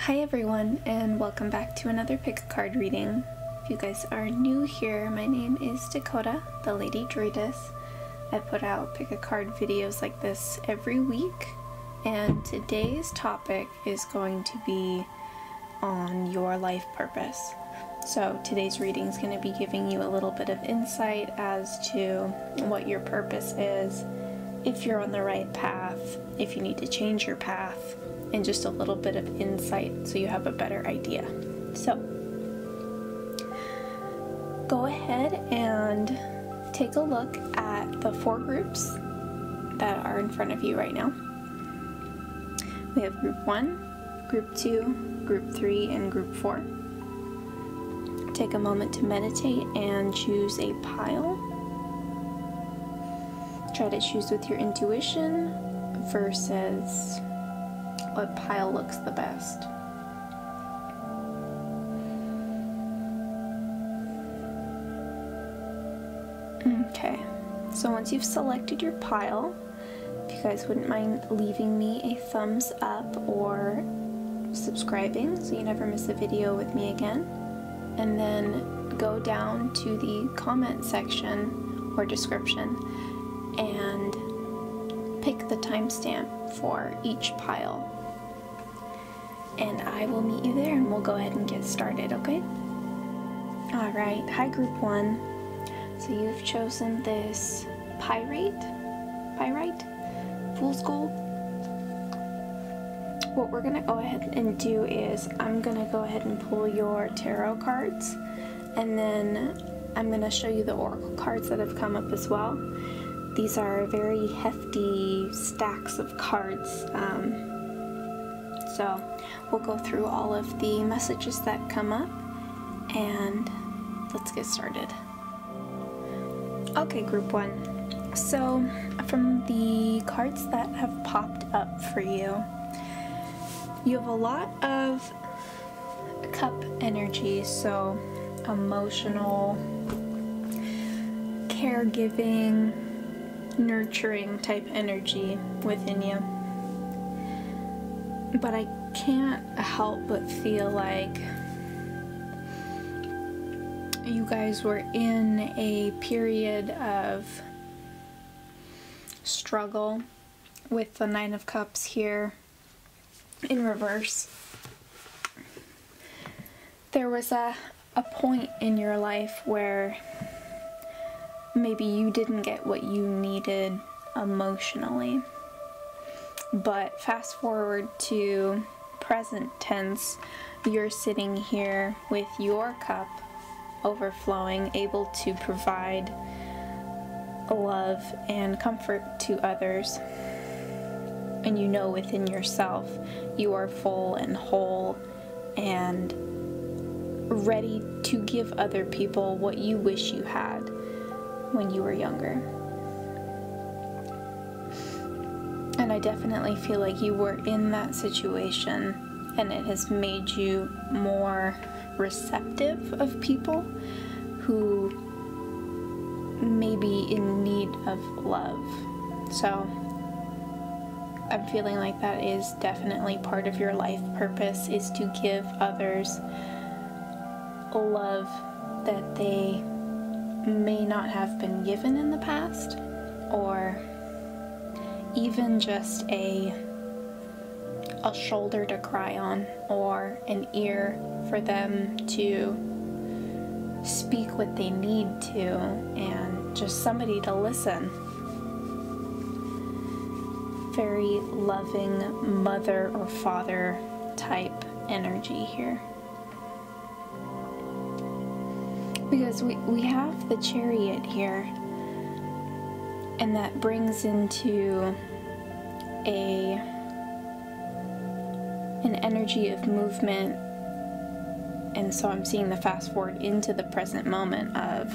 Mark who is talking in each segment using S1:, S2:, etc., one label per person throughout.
S1: Hi everyone, and welcome back to another pick a card reading. If you guys are new here, my name is Dakota, the Lady Druidess. I put out pick a card videos like this every week, and today's topic is going to be on your life purpose. So today's reading is going to be giving you a little bit of insight as to what your purpose is, if you're on the right path, if you need to change your path, and just a little bit of insight so you have a better idea. So go ahead and take a look at the 4 groups that are in front of you right now. We have group 1, group 2, group 3, and group 4. Take a moment to meditate and choose a pile. Try to choose with your intuition versus what pile looks the best. Okay, so once you've selected your pile, if you guys wouldn't mind leaving me a thumbs up or subscribing so you never miss a video with me again, and then go down to the comment section or description and pick the timestamp for each pile. And I will meet you there and we'll go ahead and get started, okay? Alright, hi group 1. So you've chosen this Pyrite? Fool's Gold? What we're gonna go ahead and do is I'm gonna go ahead and pull your tarot cards, and then I'm gonna show you the oracle cards that have come up as well. These are very hefty stacks of cards. So we'll go through all of the messages that come up and let's get started. Okay, group 1. So from the cards that have popped up for you, you have a lot of cup energy, so emotional, caregiving, nurturing type energy within you. But I can't help but feel like you guys were in a period of struggle with the 9 of Cups here in reverse. There was a point in your life where maybe you didn't get what you needed emotionally. But fast forward to present tense, you're sitting here with your cup overflowing, able to provide love and comfort to others. And you know within yourself you are full and whole and ready to give other people what you wish you had when you were younger. And I definitely feel like you were in that situation, and it has made you more receptive of people who may be in need of love. So I'm feeling like that is definitely part of your life purpose, is to give others love that they may not have been given in the past, or even just a shoulder to cry on, or an ear for them to speak what they need to, and just somebody to listen. Very loving mother or father type energy here. Because we have the Chariot here, and that brings into an energy of movement. And so I'm seeing the fast forward into the present moment of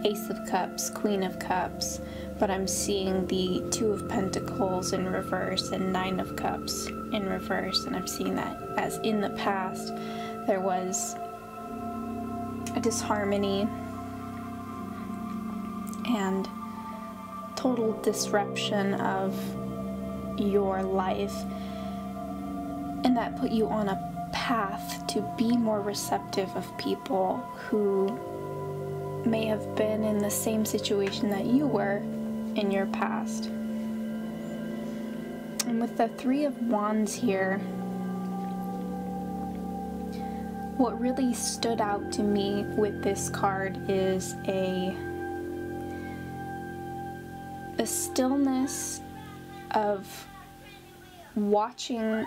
S1: Ace of Cups, Queen of Cups, but I'm seeing the 2 of Pentacles in reverse and 9 of Cups in reverse, and I'm seeing that as in the past there was a disharmony and total disruption of your life, and that put you on a path to be more receptive of people who may have been in the same situation that you were in your past. And with the Three of Wands here, what really stood out to me with this card is a stillness of watching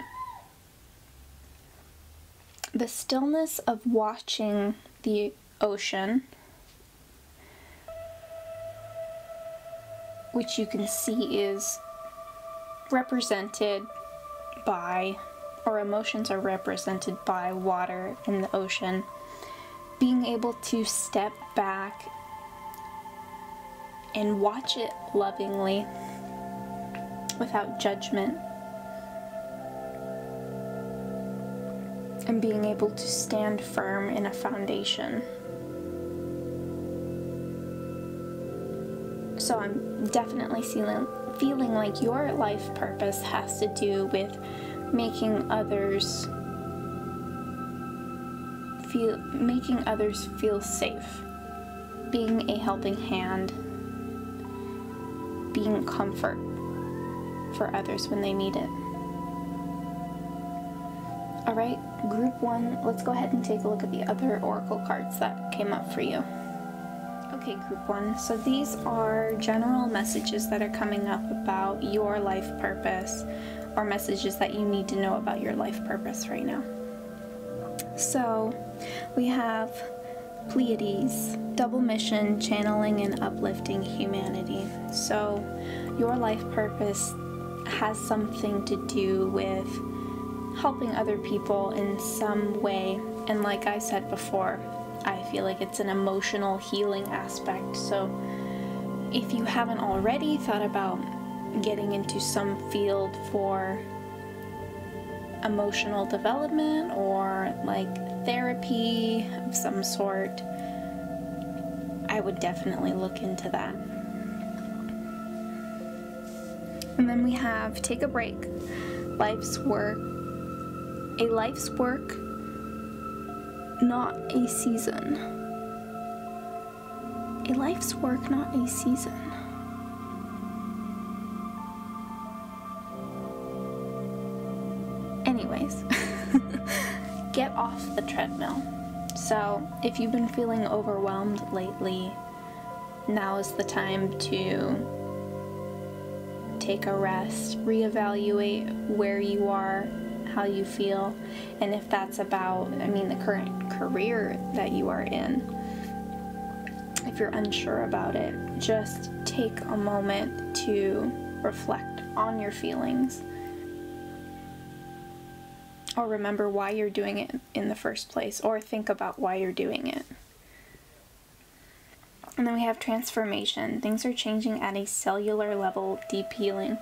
S1: the ocean, which you can see is represented by, or emotions are represented by, water in the ocean. Being able to step back and watch it lovingly without judgment, and being able to stand firm in a foundation. So I'm definitely feeling like your life purpose has to do with making others feel safe, being a helping hand, being comfort for others when they need it. Alright, group 1, let's go ahead and take a look at the other oracle cards that came up for you. Okay, group 1, so these are general messages that are coming up about your life purpose, or messages that you need to know about your life purpose right now. So, we have Pleiades, double mission, channeling and uplifting humanity. So, your life purpose has something to do with helping other people in some way, and like I said before, I feel like it's an emotional healing aspect. So if you haven't already thought about getting into some field for emotional development or like therapy of some sort, I would definitely look into that. And then we have take a break, life's work, a life's work, not a season. A life's work, not a season. Anyways, get off the treadmill. So, if you've been feeling overwhelmed lately, now is the time to take a rest, reevaluate where you are, how you feel, and if that's about, the current career that you are in. If you're unsure about it, just take a moment to reflect on your feelings, or remember why you're doing it in the first place, or think about why you're doing it. And then we have transformation. Things are changing at a cellular level, deep healing.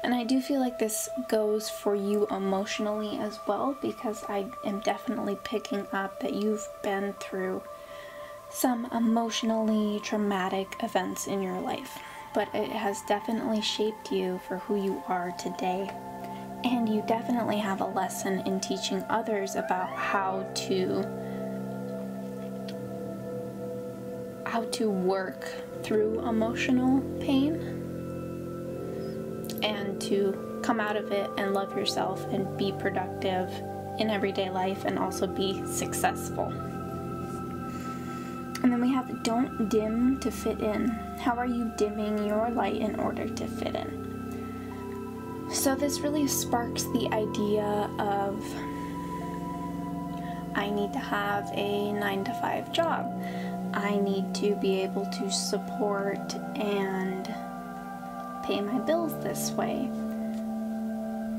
S1: And I do feel like this goes for you emotionally as well, because I am definitely picking up that you've been through some emotionally traumatic events in your life. But it has definitely shaped you for who you are today. And you definitely have a lesson in teaching others about how to work through emotional pain and to come out of it and love yourself and be productive in everyday life and also be successful. And then we have don't dim to fit in. How are you dimming your light in order to fit in? So this really sparks the idea of I need to have a 9-to-5 job. I need to be able to support and pay my bills this way.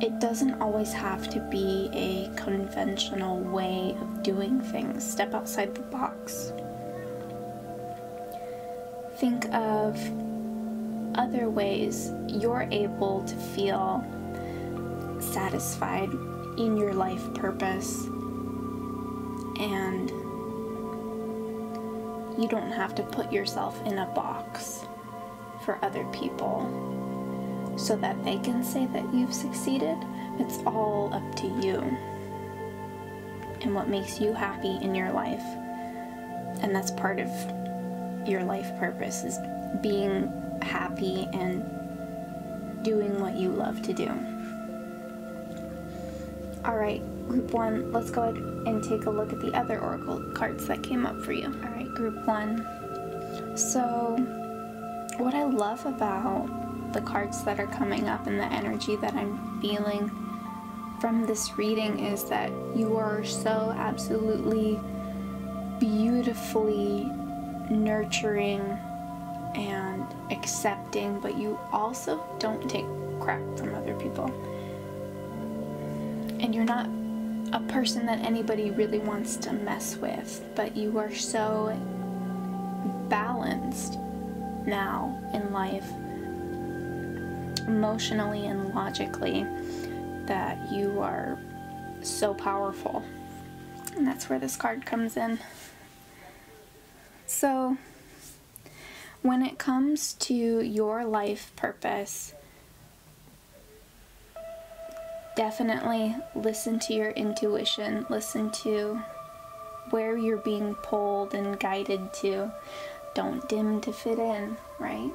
S1: It doesn't always have to be a conventional way of doing things. Step outside the box. Think of other ways you're able to feel satisfied in your life purpose, and you don't have to put yourself in a box for other people so that they can say that you've succeeded. It's all up to you. and what makes you happy in your life. And that's part of your life purpose, is being happy and doing what you love to do. Alright, group 1, let's go ahead and take a look at the other oracle cards that came up for you. Alright, group 1. So, what I love about the cards that are coming up and the energy that I'm feeling from this reading is that you are so absolutely beautifully nurturing and accepting, but you also don't take crap from other people. And you're not a person that anybody really wants to mess with, but you are so balanced now in life, emotionally and logically, that you are so powerful. And that's where this card comes in. So, when it comes to your life purpose, definitely listen to your intuition, listen to where you're being pulled and guided to. Don't dim to fit in, right?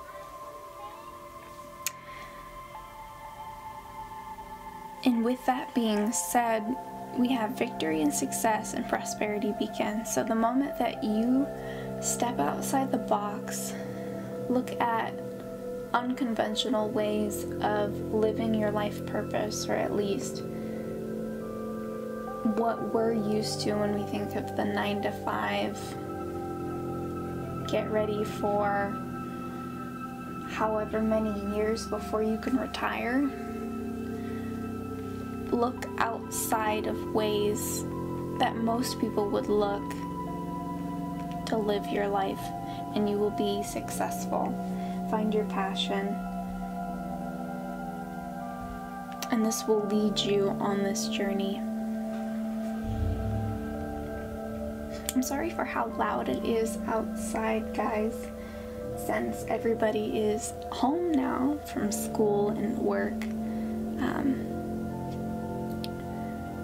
S1: And with that being said, we have victory and success and prosperity begin. So the moment that you step outside the box, look at unconventional ways of living your life purpose, or at least what we're used to when we think of the 9 to 5, get ready for however many years before you can retire. Look outside of ways that most people would look to live your life, and you will be successful. Find your passion, and this will lead you on this journey. I'm sorry for how loud it is outside, guys, since everybody is home now from school and work.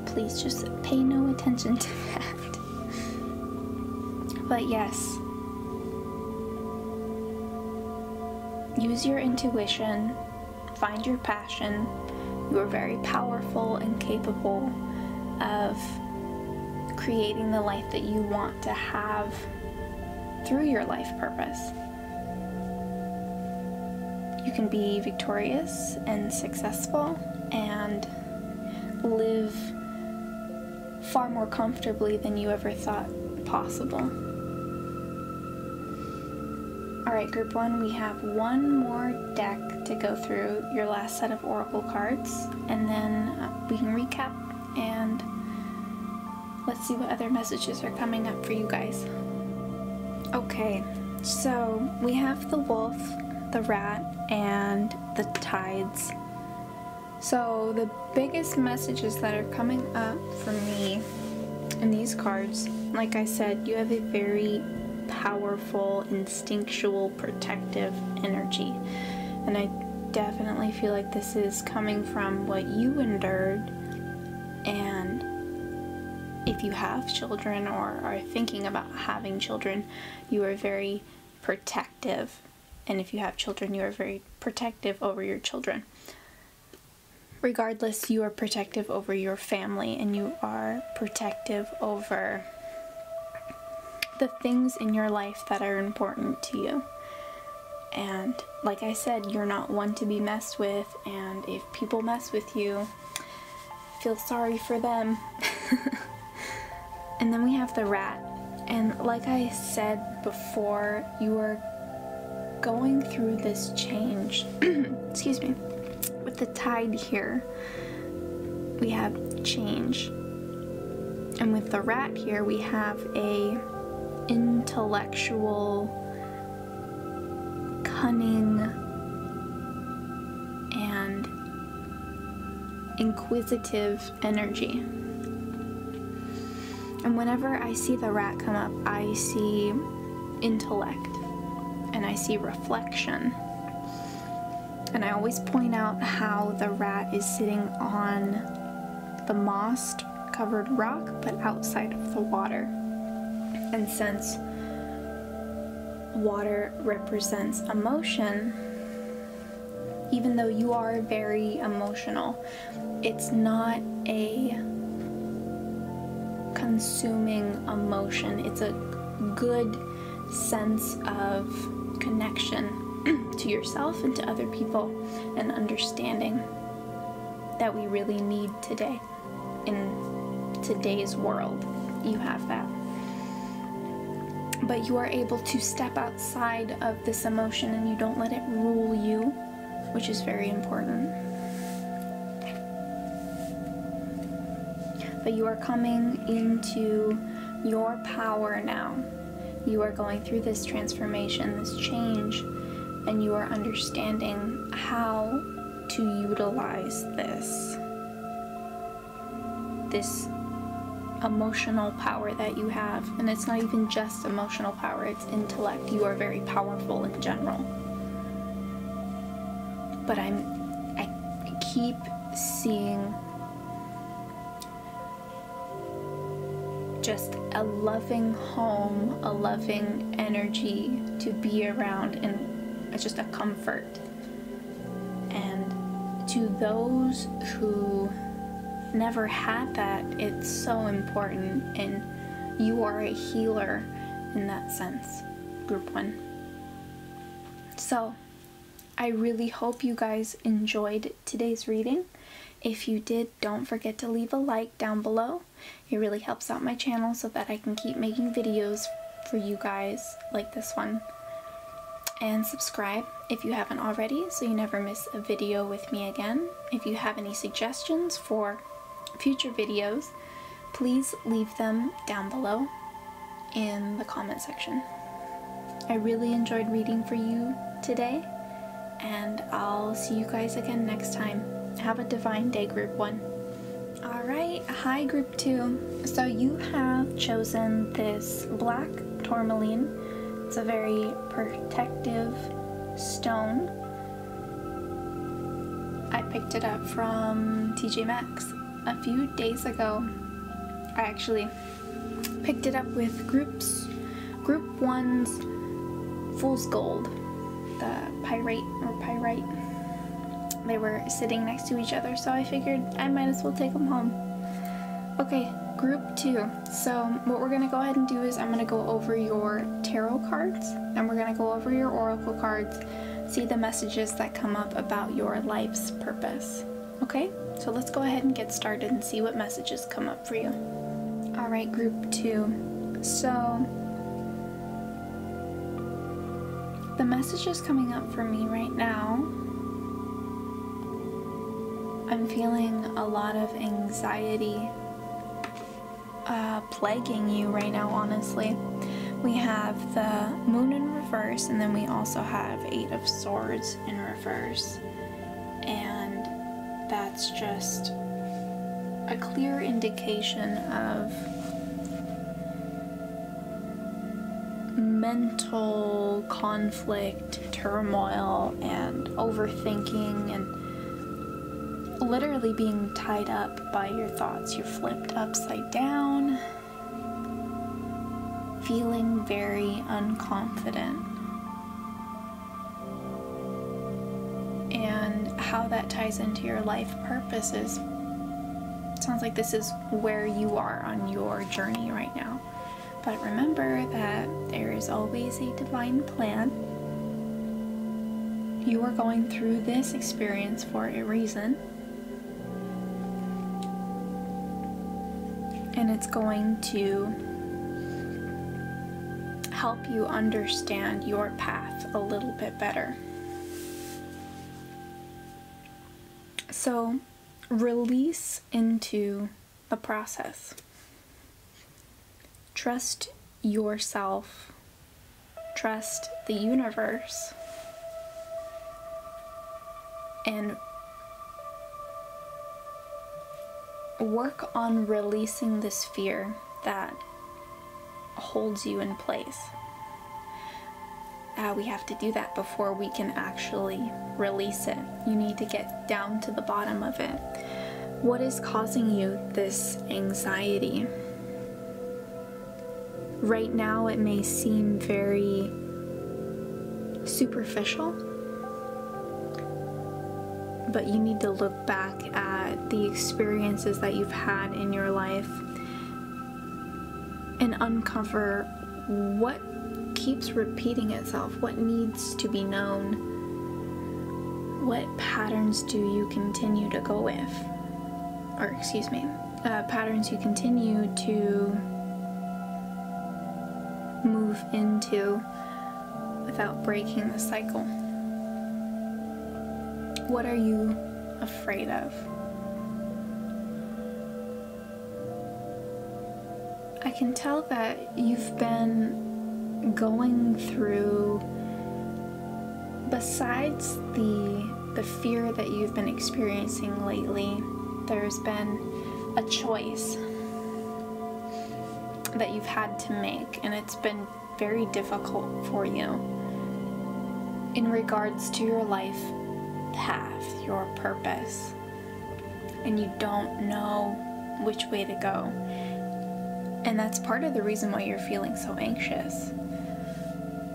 S1: Please just pay no attention to that. But yes, use your intuition, find your passion. You are very powerful and capable of creating the life that you want to have through your life purpose. You can be victorious and successful and live far more comfortably than you ever thought possible. Alright, group 1, we have one more deck to go through, your last set of oracle cards, and then we can recap and let's see what other messages are coming up for you guys. Okay, so we have the wolf, the rat, and the tides. So the biggest messages that are coming up for me in these cards, like I said, you have a very powerful, instinctual, protective energy. And I definitely feel like this is coming from what you endured. And if you have children or are thinking about having children, you are very protective. And if you have children, you are very protective over your children. Regardless, you are protective over your family, and you are protective over the things in your life that are important to you. And like I said, you're not one to be messed with, and if people mess with you, feel sorry for them. And then we have the rat, and like I said before, you are going through this change. Excuse me. With the tide here, we have change, and with the rat here, we have a intellectual, cunning, and inquisitive energy. And whenever I see the rat come up, I see intellect, and I see reflection. And I always point out how the rat is sitting on the mossed covered rock, but outside of the water. And since water represents emotion, even though you are very emotional, it's not a consuming emotion. It's a good sense of connection to yourself and to other people, and understanding that we really need today. In today's world, you have that. But you are able to step outside of this emotion and you don't let it rule you, which is very important. But you are coming into your power now. You are going through this transformation, this change, and you are understanding how to utilize this emotional power that you have. And it's not even just emotional power, it's intellect. You are very powerful in general. But I keep seeing just a loving home, a loving energy to be around, and it's just a comfort. And to those who never had that, it's so important, and you are a healer in that sense, group 1. So I really hope you guys enjoyed today's reading. If you did, don't forget to leave a like down below. It really helps out my channel so that I can keep making videos for you guys like this one. And subscribe if you haven't already, so you never miss a video with me again. If you have any suggestions for future videos, please leave them down below in the comment section. I really enjoyed reading for you today, and I'll see you guys again next time. Have a divine day, group 1. Alright, hi group 2. So you have chosen this black tourmaline. It's a very protective stone. I picked it up from TJ Maxx a few days ago. I actually picked it up with group 1's Fool's Gold, the pyrite. They were sitting next to each other, so I figured I might as well take them home. Okay, group 2. So what we're gonna go ahead and do is I'm gonna go over your tarot cards, and we're gonna go over your oracle cards, see the messages that come up about your life's purpose. Okay, so let's go ahead and get started and see what messages come up for you. Alright, group 2. So the messages coming up for me right now, I'm feeling a lot of anxiety plaguing you right now, honestly. We have the Moon in reverse, and then we also have 8 of Swords in reverse. And that's just a clear indication of mental conflict, turmoil, and overthinking, and literally being tied up by your thoughts. You're flipped upside down, feeling very unconfident. And how that ties into your life purpose is, sounds like this is where you are on your journey right now. But remember that there is always a divine plan. You are going through this experience for a reason. And it's going to help you understand your path a little bit better. So, release into the process. Trust yourself. Trust the universe. And work on releasing this fear that holds you in place. We have to do that before we can actually release it. You need to get down to the bottom of it. What is causing you this anxiety? Right now it may seem very superficial, but you need to look back at the experiences that you've had in your life and uncover what keeps repeating itself, what needs to be known, what patterns do you continue to go with, or excuse me, patterns you continue to move into without breaking the cycle. What are you afraid of? I can tell that you've been going through, besides the fear that you've been experiencing lately, there's been a choice that you've had to make, and it's been very difficult for you in regards to your life path, your purpose, and you don't know which way to go. And that's part of the reason why you're feeling so anxious.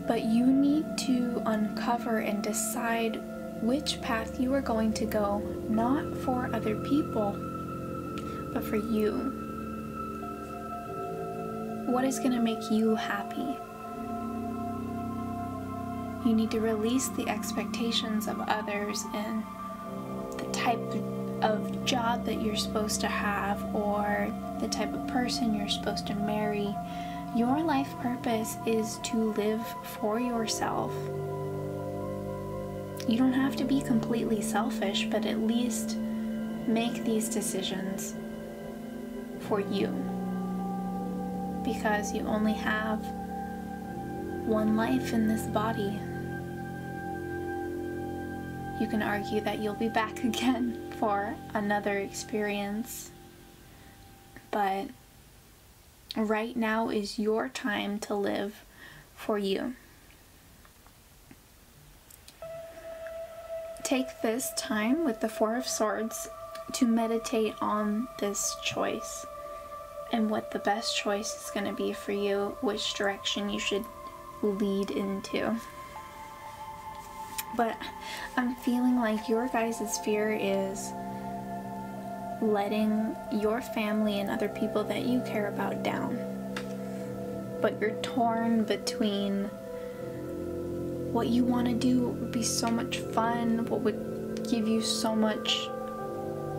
S1: But you need to uncover and decide which path you are going to go, not for other people, but for you. What is going to make you happy? You need to release the expectations of others and the type of job that you're supposed to have, or the type of person you're supposed to marry. Your life purpose is to live for yourself. You don't have to be completely selfish, but at least make these decisions for you, because you only have one life in this body. You can argue that you'll be back again for another experience, but right now is your time to live for you. Take this time with the Four of Swords to meditate on this choice and what the best choice is going to be for you, which direction you should lead into. But I'm feeling like your guys' fear is letting your family and other people that you care about down. But you're torn between what you want to do, what would be so much fun, what would give you so much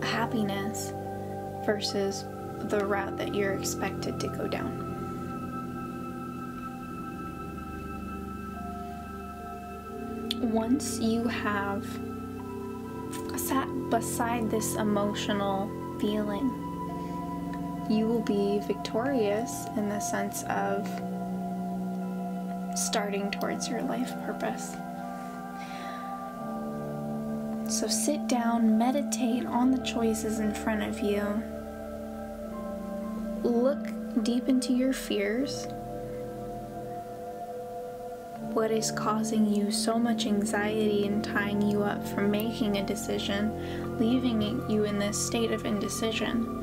S1: happiness, versus the route that you're expected to go down. Once you have sat beside this emotional feeling, you will be victorious in the sense of starting towards your life purpose. So sit down, meditate on the choices in front of you. Look deep into your fears. What is causing you so much anxiety and tying you up from making a decision, leaving you in this state of indecision?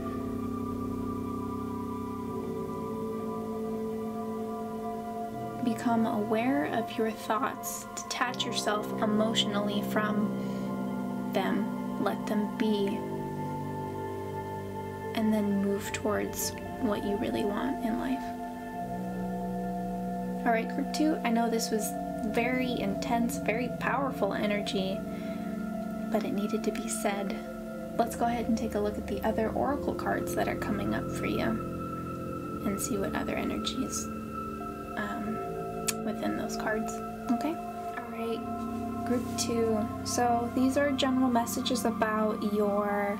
S1: Become aware of your thoughts. Detach yourself emotionally from them. Let them be. And then move towards what you really want in life. Alright, group 2, I know this was very intense, very powerful energy, but it needed to be said. Let's go ahead and take a look at the other oracle cards that are coming up for you and see what other energies within those cards. Okay? Alright, group 2. So these are general messages about your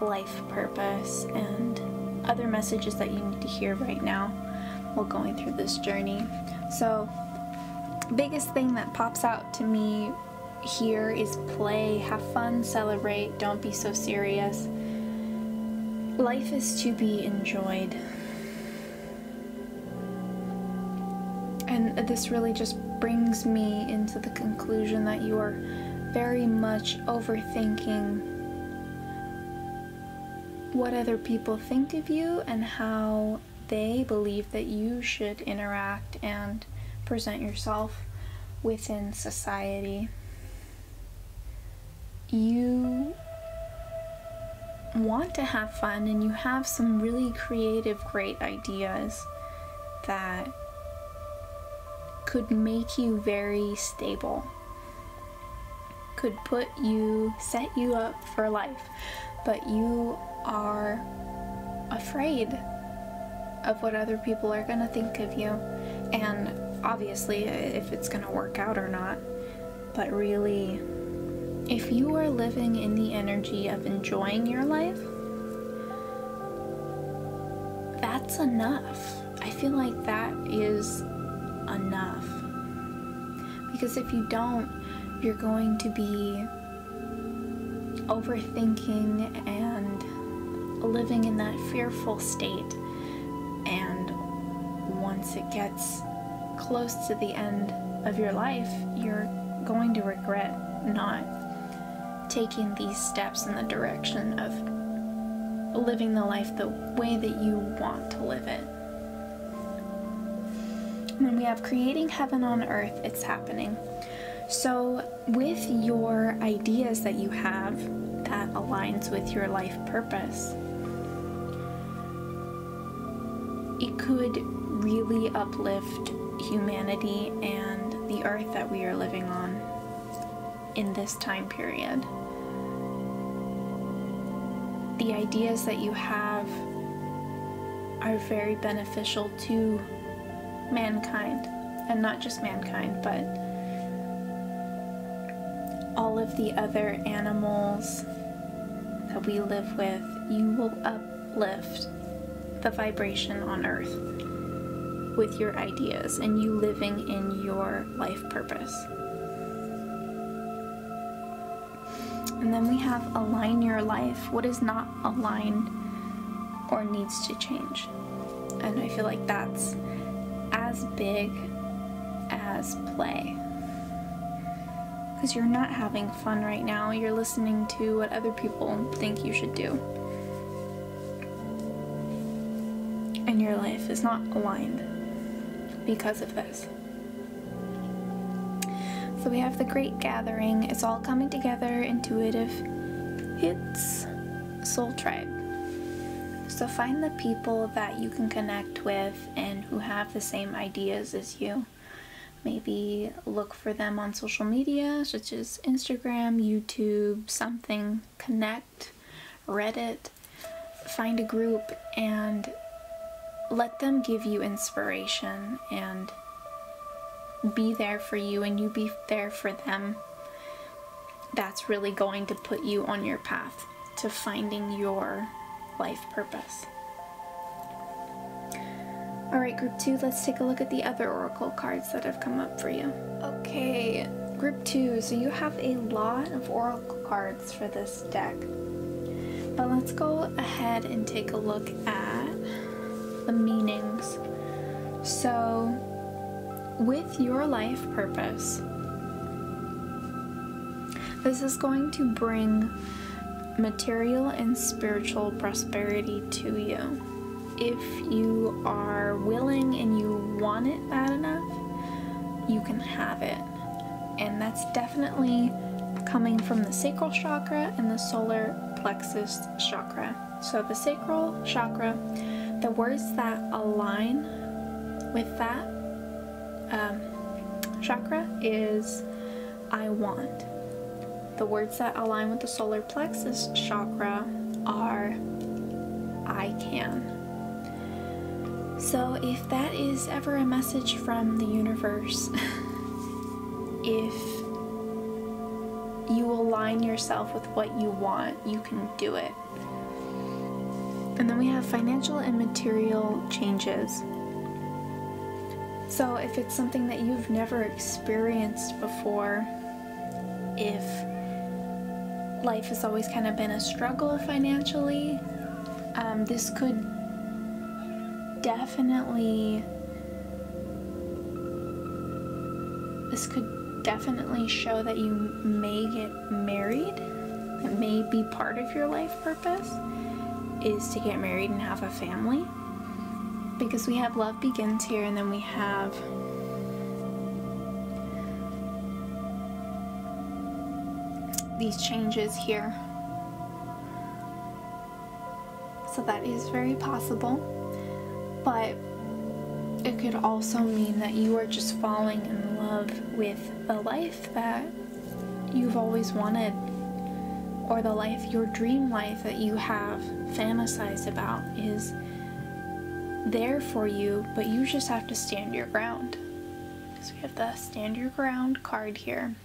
S1: life purpose and other messages that you need to hear right now while going through this journey. So, biggest thing that pops out to me here is play, have fun, celebrate, don't be so serious. Life is to be enjoyed. And this really just brings me into the conclusion that you are very much overthinking what other people think of you and how they believe that you should interact and present yourself within society. You want to have fun, and you have some really creative, great ideas that could make you very stable, could set you up for life, but you are afraid of what other people are going to think of you, and obviously if it's going to work out or not. But really, if you are living in the energy of enjoying your life, that's enough. I feel like that is enough. Because if you don't, you're going to be overthinking and living in that fearful state. And once it gets close to the end of your life, you're going to regret not taking these steps in the direction of living the life the way that you want to live it. When we have creating heaven on earth, it's happening. So with your ideas that you have that aligns with your life purpose, it could really uplift humanity and the earth that we are living on in this time period. The ideas that you have are very beneficial to mankind, and not just mankind, but all of the other animals that we live with. You will uplift the vibration on earth with your ideas and you living in your life purpose. And then we have align your life. What is not aligned or needs to change? And I feel like that's as big as play. Because you're not having fun right now. You're listening to what other people think you should do. And your life is not aligned because of this. So we have the Great Gathering. It's all coming together, intuitive. It's Soul Tribe. So find the people that you can connect with and who have the same ideas as you. Maybe look for them on social media, such as Instagram, YouTube, something. Connect, Reddit. Find a group and let them give you inspiration and be there for you, and you be there for them. That's really going to put you on your path to finding your life purpose. Alright, group 2, let's take a look at the other oracle cards that have come up for you. Okay, group 2, so you have a lot of oracle cards for this deck. But let's go ahead and take a look at the meanings. So, with your life purpose, this is going to bring material and spiritual prosperity to you. If you are willing and you want it bad enough, you can have it. And that's definitely coming from the sacral chakra and the solar plexus chakra. So the sacral chakra, the words that align with that chakra is I want. The words that align with the solar plexus chakra are I can. So if that is ever a message from the universe, if you align yourself with what you want, you can do it. And then we have financial and material changes. So if it's something that you've never experienced before, if life has always kind of been a struggle financially, this could definitely show that you may get married. It may be part of your life purpose. is to get married and have a family. Because we have love begins here, and then we have these changes here. So that is very possible, but it could also mean that you are just falling in love with the life that you've always wanted, or the life, your dream life that you have fantasized about is there for you, but you just have to stand your ground. So we have the stand your ground card here.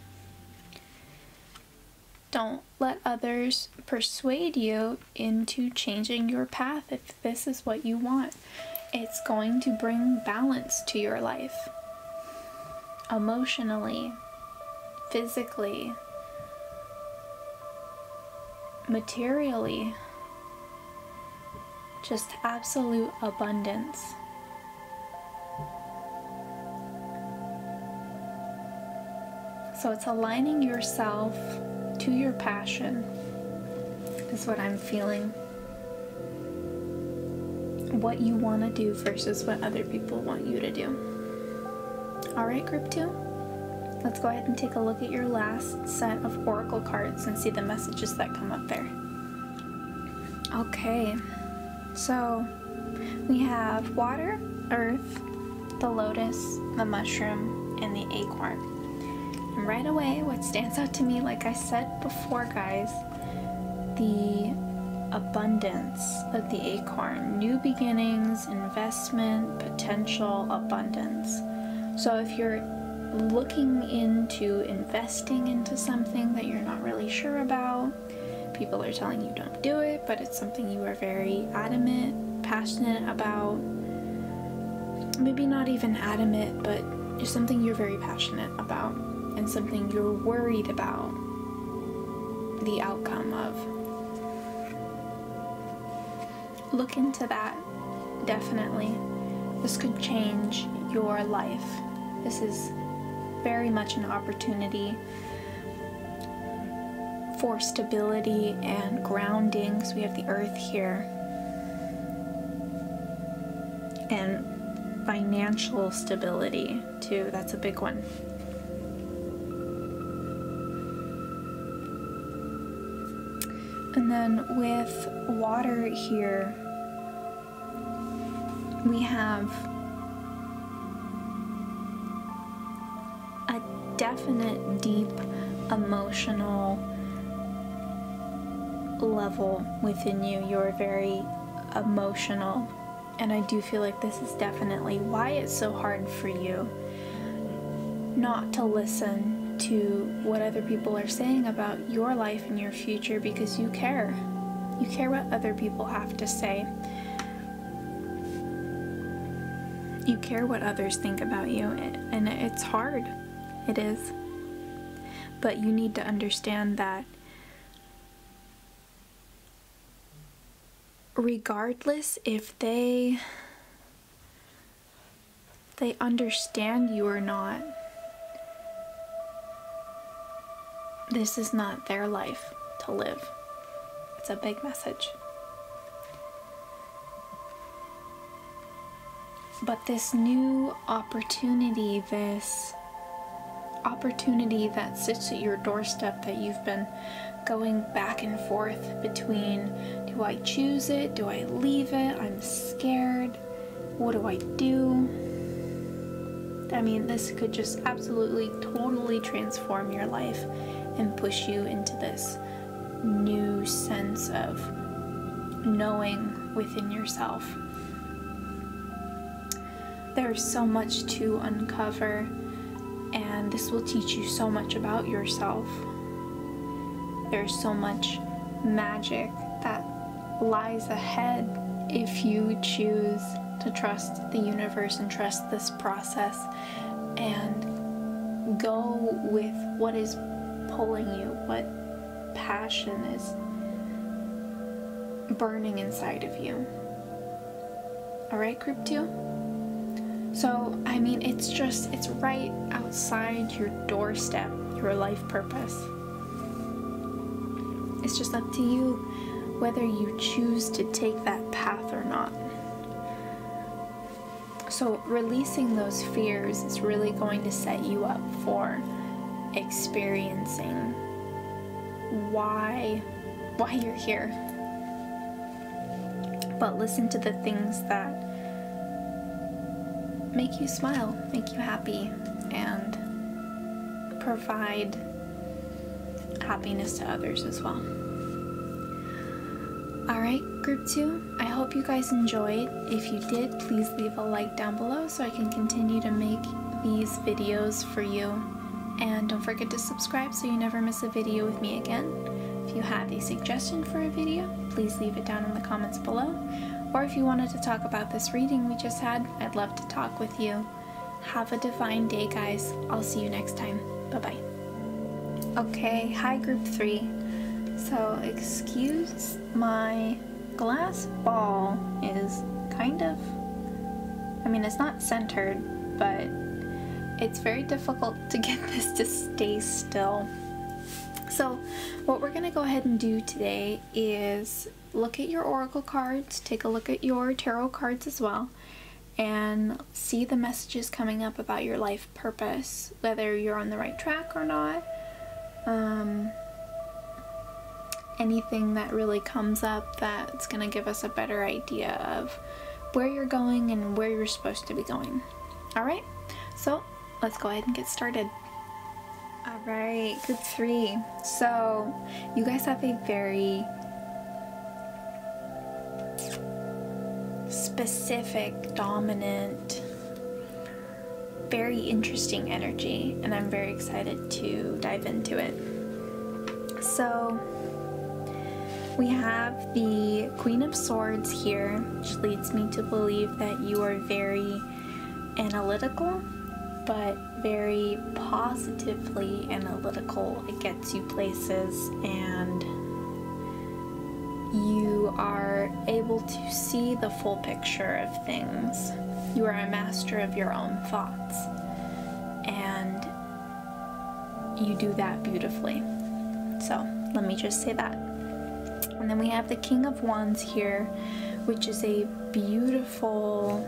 S1: Don't let others persuade you into changing your path if this is what you want. It's going to bring balance to your life. Emotionally, physically, materially. Just absolute abundance. So it's aligning yourself to your passion is what I'm feeling. What you want to do versus what other people want you to do. Alright, group 2, let's go ahead and take a look at your last set of oracle cards and see the messages that come up there. Okay, so we have water, earth, the lotus, the mushroom, and the acorn. And right away, what stands out to me, like I said before, guys, the abundance of the acorn. New beginnings, investment, potential, abundance. So if you're looking into investing into something that you're not really sure about, people are telling you don't do it, but it's something you are very adamant, passionate about. Maybe not even adamant, but just something you're very passionate about and something you're worried about the outcome of. Look into that, definitely. This could change your life. This is very much an opportunity for stability and grounding. So we have the earth here. And financial stability too, that's a big one. And then with water here, we have a definite deep emotional level within you. You're very emotional, and I do feel like this is definitely why it's so hard for you not to listen to what other people are saying about your life and your future, because you care. You care what other people have to say. You care what others think about you, and it's hard. It is. But you need to understand that regardless if they understand you or not, this is not their life to live. It's a big message. But this new opportunity, this opportunity that sits at your doorstep that you've been going back and forth between, do I choose it? Do I leave it? I'm scared. What do I do? I mean, this could just absolutely, totally transform your life and push you into this new sense of knowing within yourself. There's so much to uncover, and this will teach you so much about yourself. There's so much magic that lies ahead if you choose to trust the universe and trust this process and go with what is pulling you, what passion is burning inside of you. Alright, group 2? So, I mean, it's right outside your doorstep, your life purpose. It's just up to you whether you choose to take that path or not. So releasing those fears is really going to set you up for experiencing why you're here. But listen to the things that make you smile, make you happy, and provide happiness to others as well. Alright, group 2, I hope you guys enjoyed. If you did, please leave a like down below so I can continue to make these videos for you. And don't forget to subscribe so you never miss a video with me again. If you have a suggestion for a video, please leave it down in the comments below. Or if you wanted to talk about this reading we just had, I'd love to talk with you. Have a divine day, guys. I'll see you next time. Bye-bye. Okay, hi group 3. So, excuse my glass ball is kind of, I mean, it's not centered, but it's very difficult to get this to stay still. So, what we're going to go ahead and do today is look at your oracle cards, take a look at your tarot cards as well, and see the messages coming up about your life purpose, whether you're on the right track or not. Anything that really comes up that's going to give us a better idea of where you're going and where you're supposed to be going. Alright, so let's go ahead and get started. Alright, group 3. So, you guys have a very specific, dominant, very interesting energy, and I'm very excited to dive into it. So, we have the Queen of Swords here, which leads me to believe that you are very analytical, but very positively analytical. It gets you places, and you are able to see the full picture of things. You are a master of your own thoughts, and you do that beautifully. So, let me just say that. And then we have the King of Wands here, which is a beautiful,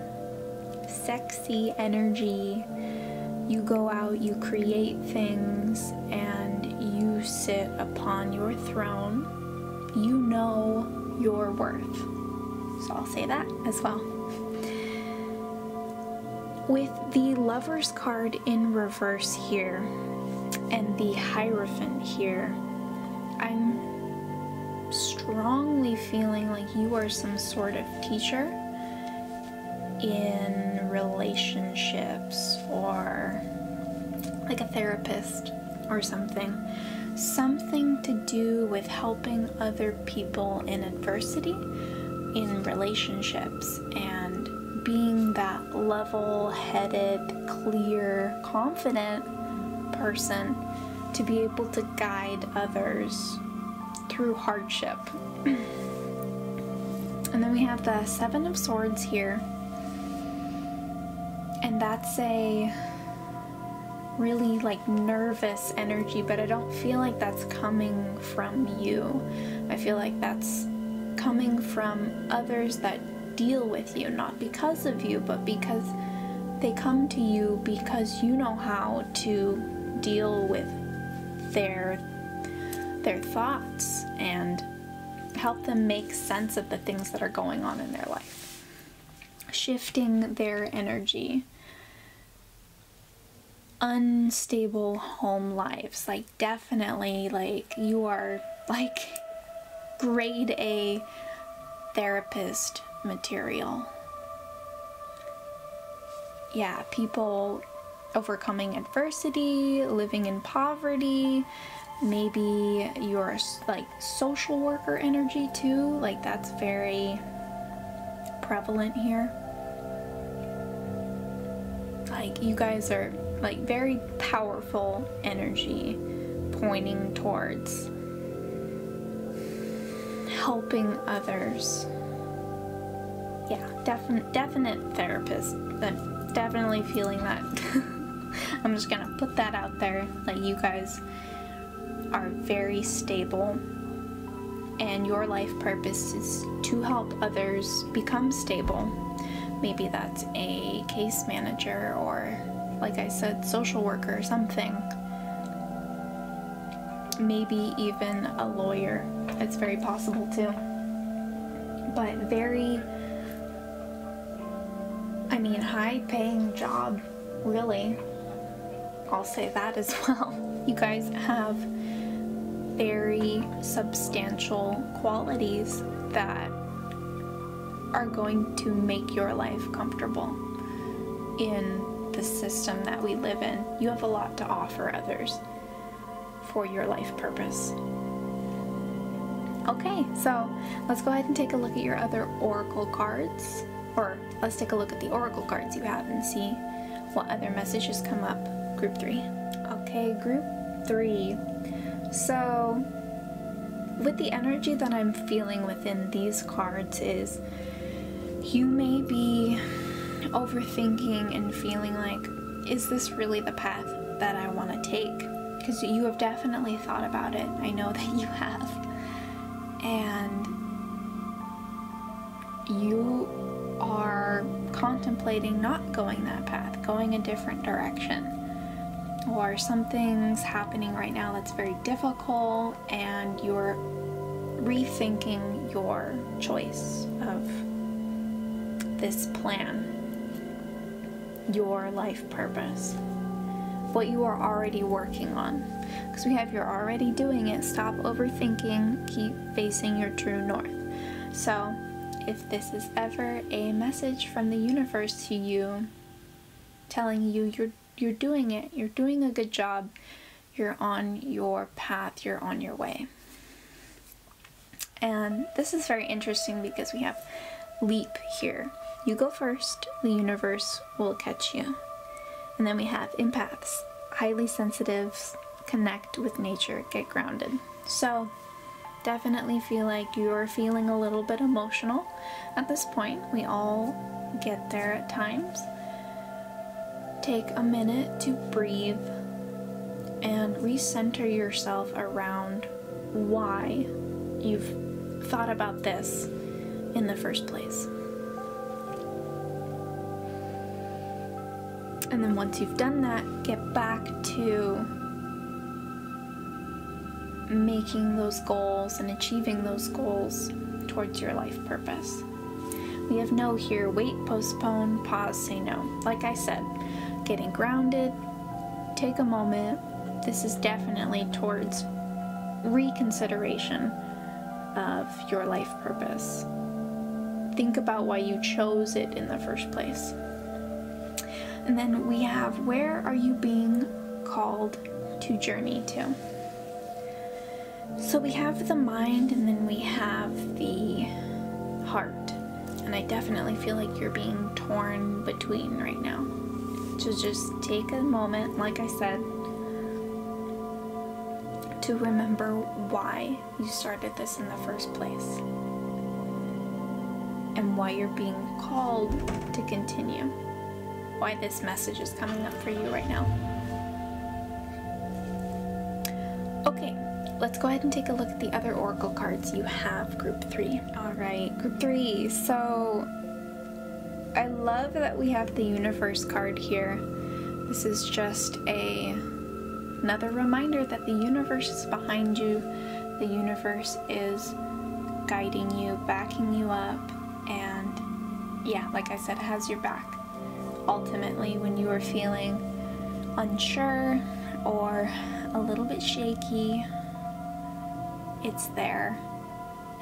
S1: sexy energy. You go out, you create things, and you sit upon your throne. You know your worth. So I'll say that as well. With the Lover's card in reverse here, and the Hierophant here, I'm strongly feeling like you are some sort of teacher in relationships, or like a therapist or something. Something to do with helping other people in adversity, in relationships, and being that level-headed, clear, confident person to be able to guide others through hardship. And then we have the Seven of Swords here, and that's a really like nervous energy, but I don't feel like that's coming from you. I feel like that's coming from others that deal with you, not because of you, but because they come to you because you know how to deal with their thoughts and help them make sense of the things that are going on in their life. Shifting their energy. Unstable home lives, like definitely, like you are like grade A therapist material. Yeah, people overcoming adversity, living in poverty. Maybe you're like social worker energy too, like that's very prevalent here. Like you guys are like very powerful energy pointing towards helping others. Yeah, definite therapist. I'm definitely feeling that. I'm just gonna put that out there, that you guys are very stable and your life purpose is to help others become stable. Maybe that's a case manager or, like I said, social worker or something. Maybe even a lawyer. It's very possible too. But very, high-paying job, really. I'll say that as well. You guys have very substantial qualities that are going to make your life comfortable in the system that we live in. You have a lot to offer others for your life purpose. Okay, so let's go ahead and take a look at your other oracle cards, or let's take a look at the oracle cards you have and see what other messages come up. Group 3. Okay, group 3. So with the energy that I'm feeling within these cards is you may be overthinking and feeling like, is this really the path that I want to take? Because you have definitely thought about it. I know that you have. And you are contemplating not going that path, going a different direction. Or something's happening right now that's very difficult and you're rethinking your choice of this plan, your life purpose, what you are already working on. Because we have you're already doing it, stop overthinking, keep facing your true north. So if this is ever a message from the universe to you telling you you're doing it, you're doing a good job, you're on your path, you're on your way. And this is very interesting because we have leap here. You go first, the universe will catch you. And then we have empaths, highly sensitives, connect with nature, get grounded. So definitely feel like you're feeling a little bit emotional at this point. We all get there at times. Take a minute to breathe and recenter yourself around why you've thought about this in the first place. And then once you've done that, get back to making those goals and achieving those goals towards your life purpose. We have no here, wait, postpone, pause, say no. Like I said, getting grounded, take a moment. This is definitely towards reconsideration of your life purpose. Think about why you chose it in the first place. And then we have, where are you being called to journey to? So we have the mind and then we have the heart. And I definitely feel like you're being torn between right now. So just take a moment, like I said, to remember why you started this in the first place. And why you're being called to continue. Why this message is coming up for you right now. Okay, let's go ahead and take a look at the other oracle cards you have, group 3. Alright, group 3. So, I love that we have the universe card here. This is just another reminder that the universe is behind you. The universe is guiding you, backing you up, and yeah, like I said, it has your back. Ultimately, when you are feeling unsure or a little bit shaky, it's there.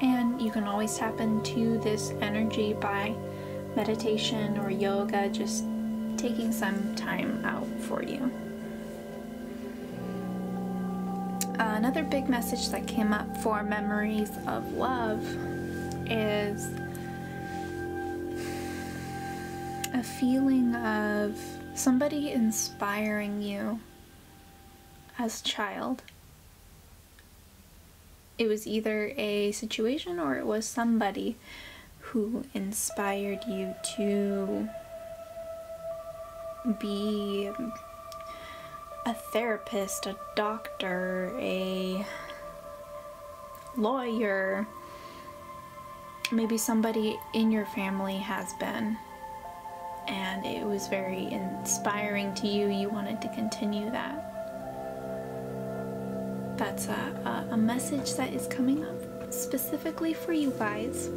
S1: And you can always tap into this energy by meditation or yoga, just taking some time out for you. Another big message that came up for memories of love is a feeling of somebody inspiring you as a child. It was either a situation or it was somebody who inspired you to be a therapist, a doctor, a lawyer. Maybe somebody in your family has been, and it was very inspiring to you. You wanted to continue that. That's a message that is coming up specifically for you guys.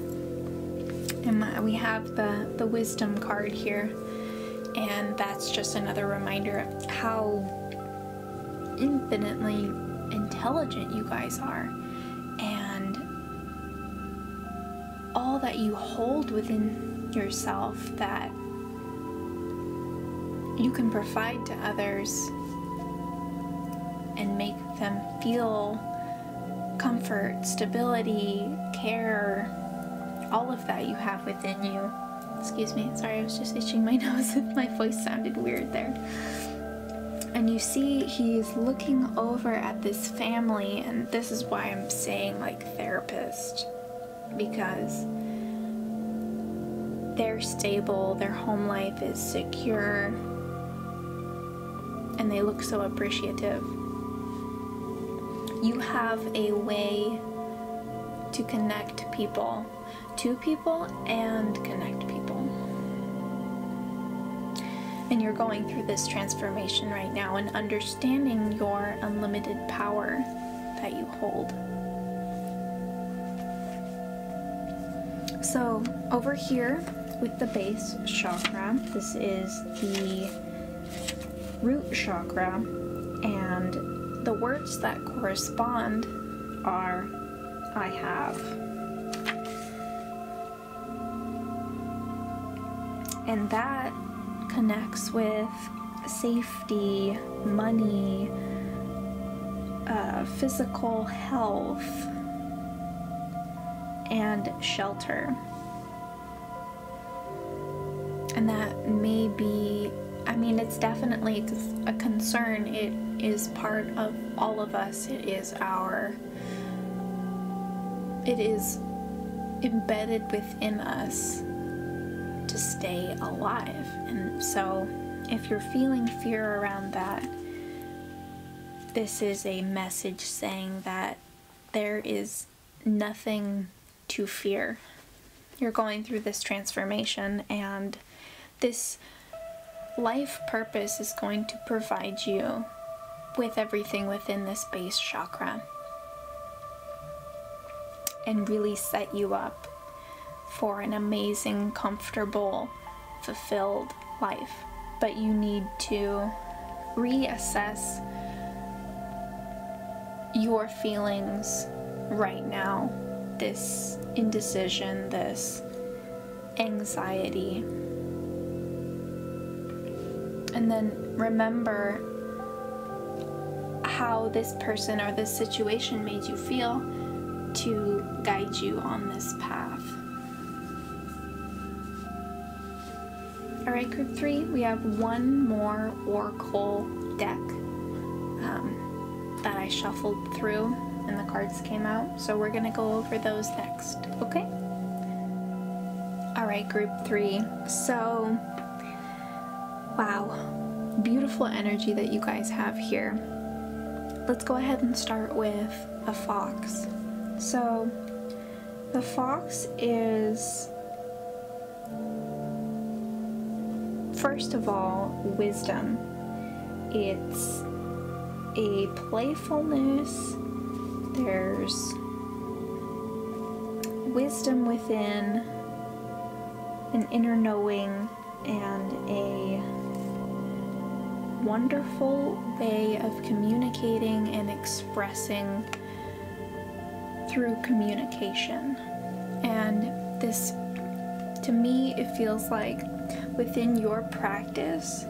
S1: And we have the wisdom card here, and that's just another reminder of how infinitely intelligent you guys are, and all that you hold within yourself that you can provide to others and make them feel comfort, stability, care, all of that you have within you. Excuse me, sorry, I was just itching my nose. My voice sounded weird there. And you see he's looking over at this family, and this is why I'm saying like therapist, because they're stable, their home life is secure, and they look so appreciative. You have a way to connect people to people and connect people. And you're going through this transformation right now and understanding your unlimited power that you hold. So over here with the base chakra, this is the root chakra, and the words that correspond are I have. And that connects with safety, money, physical health, and shelter. And that may be, I mean, it's definitely a concern. It is part of all of us. It is embedded within us to stay alive. And so if you're feeling fear around that, this is a message saying that there is nothing to fear. You're going through this transformation, and this life purpose is going to provide you with everything within this base chakra and really set you up for an amazing, comfortable, fulfilled life. But you need to reassess your feelings right now, this indecision, this anxiety, and then remember how this person or this situation made you feel to guide you on this path. Alright, group 3, we have one more oracle deck that I shuffled through and the cards came out, so we're gonna go over those next, okay? Alright, group 3, so wow, beautiful energy that you guys have here. Let's go ahead and start with a fox. So the fox is, first of all, wisdom. It's a playfulness. There's wisdom within, an inner knowing, and a wonderful way of communicating and expressing through communication. And this, to me, it feels like within your practice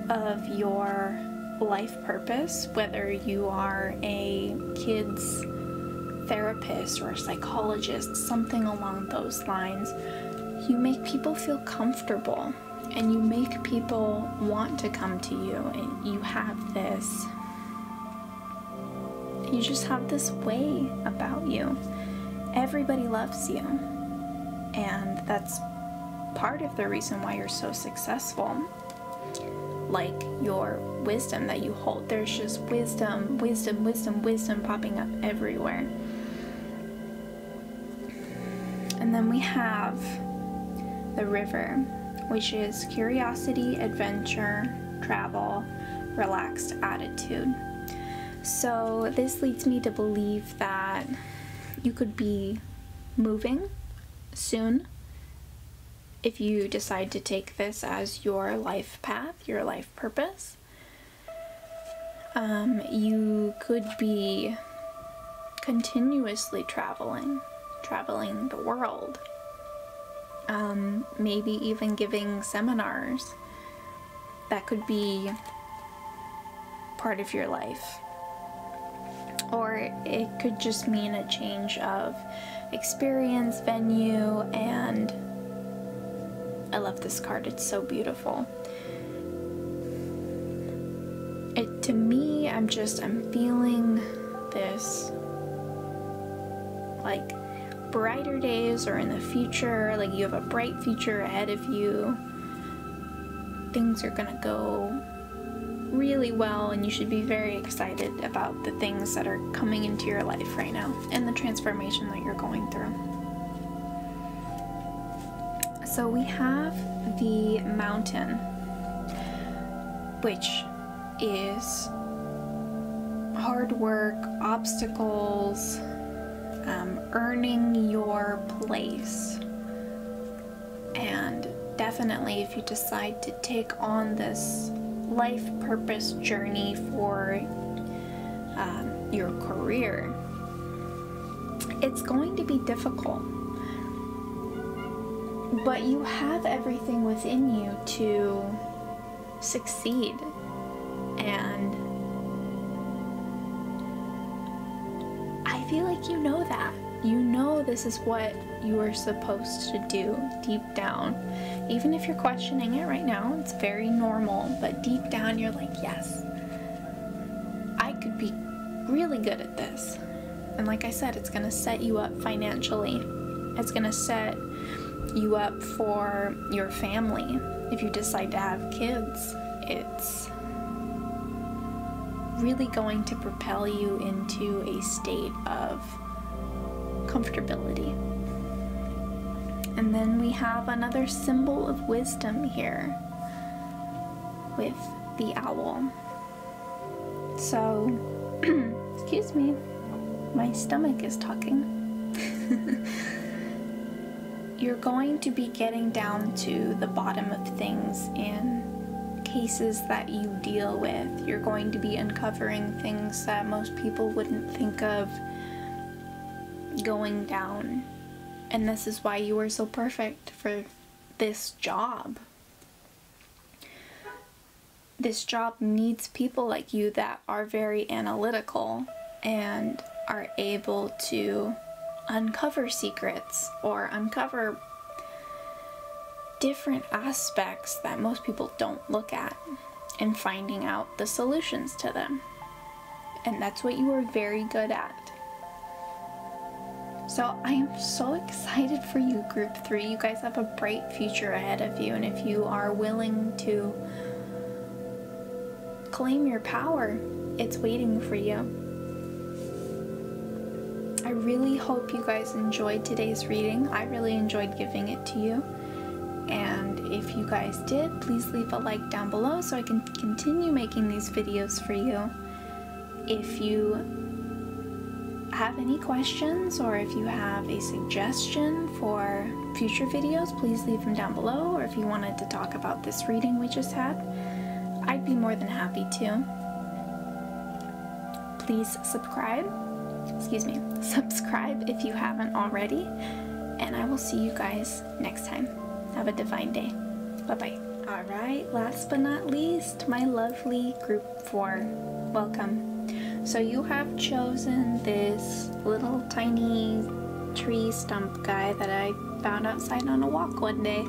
S1: of your life purpose, whether you are a kid's therapist or a psychologist, something along those lines, you make people feel comfortable and you make people want to come to you, and you have this, you just have this way about you. Everybody loves you, and that's part of the reason why you're so successful. Like your wisdom that you hold, there's just wisdom popping up everywhere. then we have the river, which is curiosity, adventure, travel, relaxed attitude. So this leads me to believe that you could be moving soon if you decide to take this as your life path, your life purpose. You could be continuously traveling the world. Maybe even giving seminars. That could be part of your life. Or it could just mean a change of experience, venue, and I love this card, it's so beautiful. To me, I'm feeling this, like, brighter days or in the future, like you have a bright future ahead of you. Things are gonna go really well, and you should be very excited about the things that are coming into your life right now and the transformation that you're going through. So we have the mountain, which is hard work, obstacles, earning your place. And definitely if you decide to take on this life purpose journey for your career, it's going to be difficult, but you have everything within you to succeed. And I feel like you know that. You know this is what you are supposed to do deep down. Even if you're questioning it right now, it's very normal, but deep down you're like, yes, I could be really good at this. And like I said, it's gonna set you up financially. It's gonna set you up for your family. If you decide to have kids, it's really going to propel you into a state of comfortability. And then we have another symbol of wisdom here with the owl. So, excuse me, my stomach is talking. You're going to be getting down to the bottom of things in cases that you deal with. You're going to be uncovering things that most people wouldn't think of going down. And this is why you are so perfect for this job. This job needs people like you that are very analytical and are able to uncover secrets or uncover different aspects that most people don't look at and finding out the solutions to them. And that's what you are very good at. So I am so excited for you, Group 3. You guys have a bright future ahead of you, and if you are willing to claim your power, it's waiting for you. I really hope you guys enjoyed today's reading. I really enjoyed giving it to you. And if you guys did, please leave a like down below so I can continue making these videos for you. If you have any questions or if you have a suggestion for future videos, please leave them down below. Or if you wanted to talk about this reading we just had, I'd be more than happy to. Please subscribe. Subscribe if you haven't already. And I will see you guys next time. Have a divine day. Bye-bye. Alright, last but not least, my lovely Group 4. Welcome. So you have chosen this little tiny tree stump guy that I found outside on a walk one day,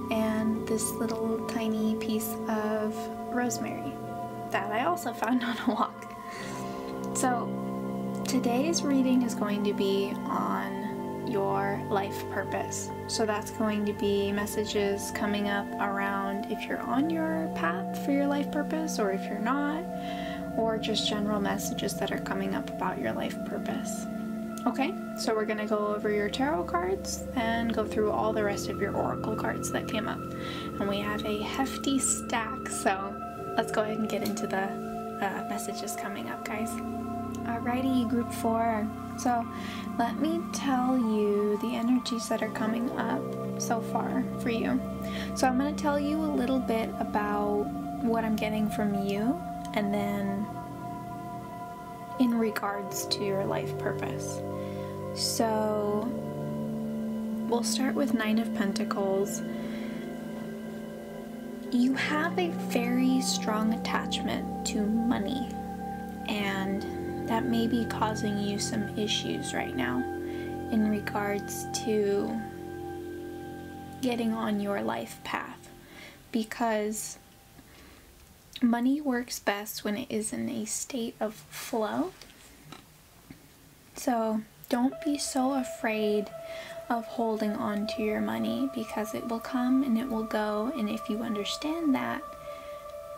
S1: and this little tiny piece of rosemary that I also found on a walk. So today's reading is going to be on your life purpose. So that's going to be messages coming up around if you're on your path for your life purpose or if you're not, or just general messages that are coming up about your life purpose. Okay, so we're gonna go over your tarot cards and go through all the rest of your oracle cards that came up. And we have a hefty stack, so let's go ahead and get into the messages coming up, guys. Alrighty, group 4. So let me tell you the energies that are coming up so far for you. So I'm going to tell you a little bit about what I'm getting from you, and then in regards to your life purpose. So we'll start with 9 of Pentacles. You have a very strong attachment to money, and that may be causing you some issues right now in regards to getting on your life path, because money works best when it is in a state of flow. So don't be so afraid of holding on to your money, because it will come and it will go, and if you understand that,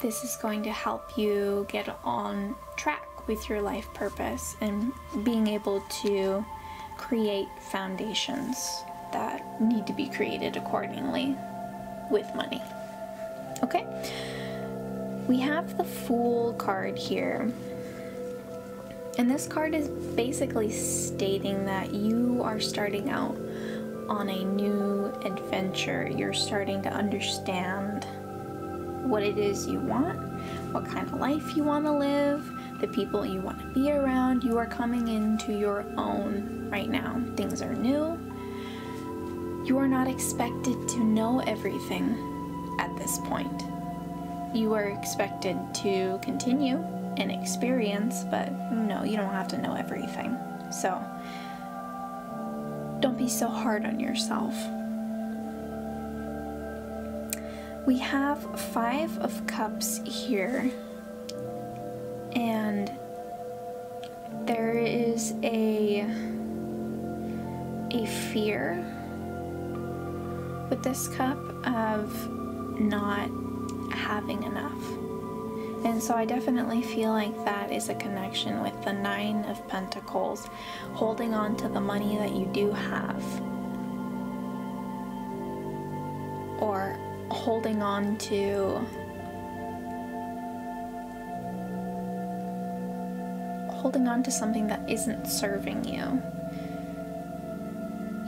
S1: this is going to help you get on track with your life purpose and being able to create foundations that need to be created accordingly with money. Okay, we have the Fool card here, and this card is basically stating that you are starting out on a new adventure. You're starting to understand what it is you want, what kind of life you want to live, the people you want to be around. You are coming into your own right now. Things are new. You are not expected to know everything at this point. You are expected to continue and experience, but no, you don't have to know everything. So don't be so hard on yourself. We have 5 of Cups here, and there is a fear with this cup of not having enough. And so I definitely feel like that is a connection with the 9 of Pentacles, holding on to the money that you do have, or holding on to something that isn't serving you.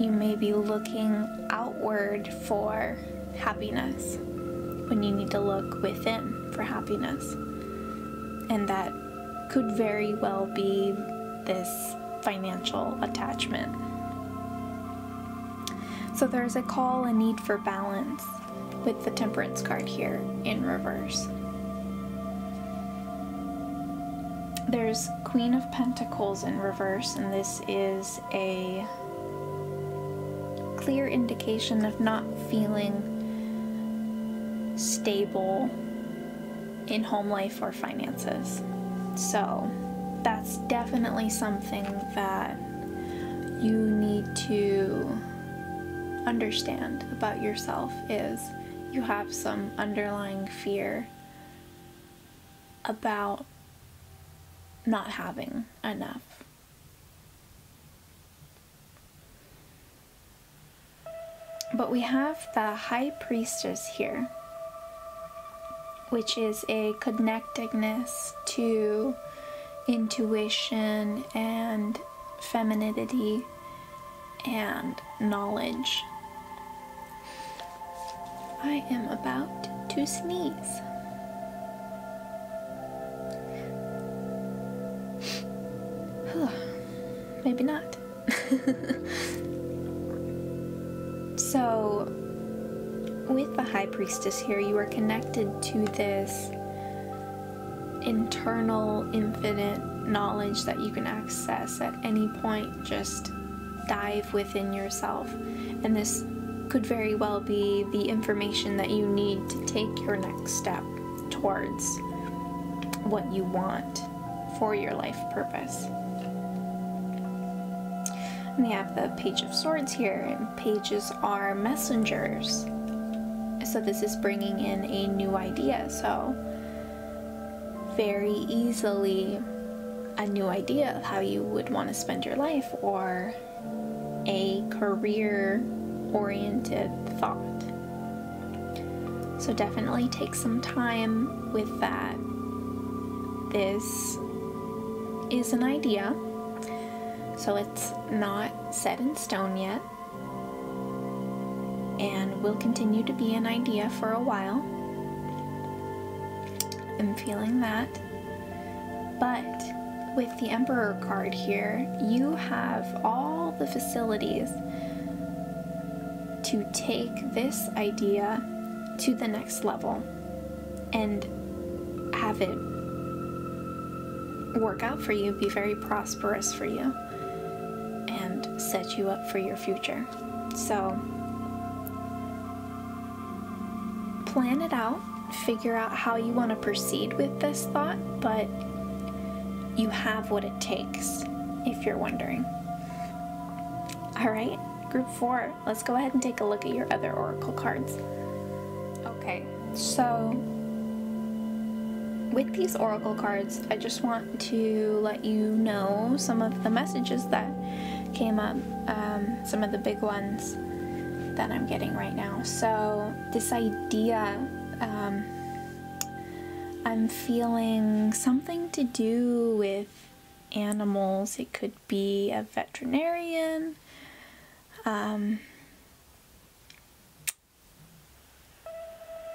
S1: You may be looking outward for happiness when you need to look within for happiness. And that could very well be this financial attachment. So there's a call, a need for balance with the Temperance card here in reverse. There's Queen of Pentacles in reverse, and this is a clear indication of not feeling stable in home life or finances. So that's definitely something that you need to understand about yourself, is you have some underlying fear about not having enough. But we have the High Priestess here, which is a connectedness to intuition and femininity and knowledge. I am about to sneeze. Maybe not. So, with the High Priestess here, you are connected to this internal, infinite knowledge that you can access at any point. Just dive within yourself. And this could very well be the information that you need to take your next step towards what you want for your life purpose. And we have the Page of Swords here, and pages are messengers. So this is bringing in a new idea. So very easily a new idea of how you would want to spend your life, or a career-oriented thought. So definitely take some time with that. This is an idea, so it's not set in stone yet, and will continue to be an idea for a while. I'm feeling that. But with the Emperor card here, you have all the facilities to take this idea to the next level and have it work out for you, be very prosperous for you, and set you up for your future. So plan it out, figure out how you want to proceed with this thought, but you have what it takes, if you're wondering. Alright, group 4, let's go ahead and take a look at your other oracle cards. Okay, so with these oracle cards, I just want to let you know some of the messages that came up, some of the big ones that I'm getting right now. So this idea, I'm feeling something to do with animals. It could be a veterinarian,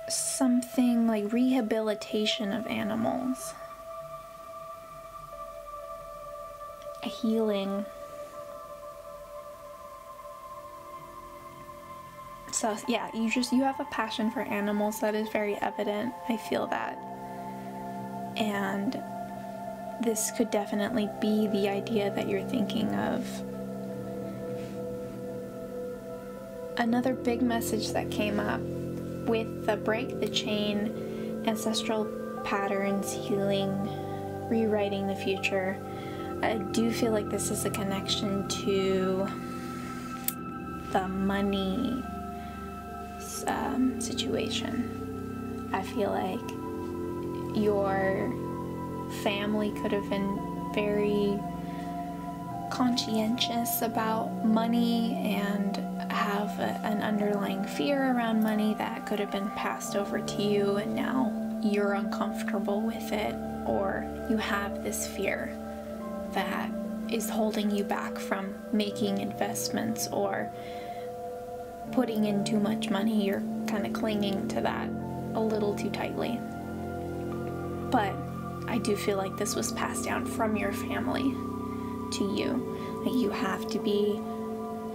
S1: something like rehabilitation of animals, a healing. So yeah, you have a passion for animals that is very evident. I feel that. And this could definitely be the idea that you're thinking of. Another big message that came up with the break the chain, ancestral patterns, healing, rewriting the future. I do feel like this is a connection to the money situation. I feel like your family could have been very conscientious about money and have an underlying fear around money that could have been passed over to you, and now you're uncomfortable with it, or you have this fear that is holding you back from making investments or putting in too much money. You're kind of clinging to that a little too tightly. But I do feel like this was passed down from your family to you. Like, you have to be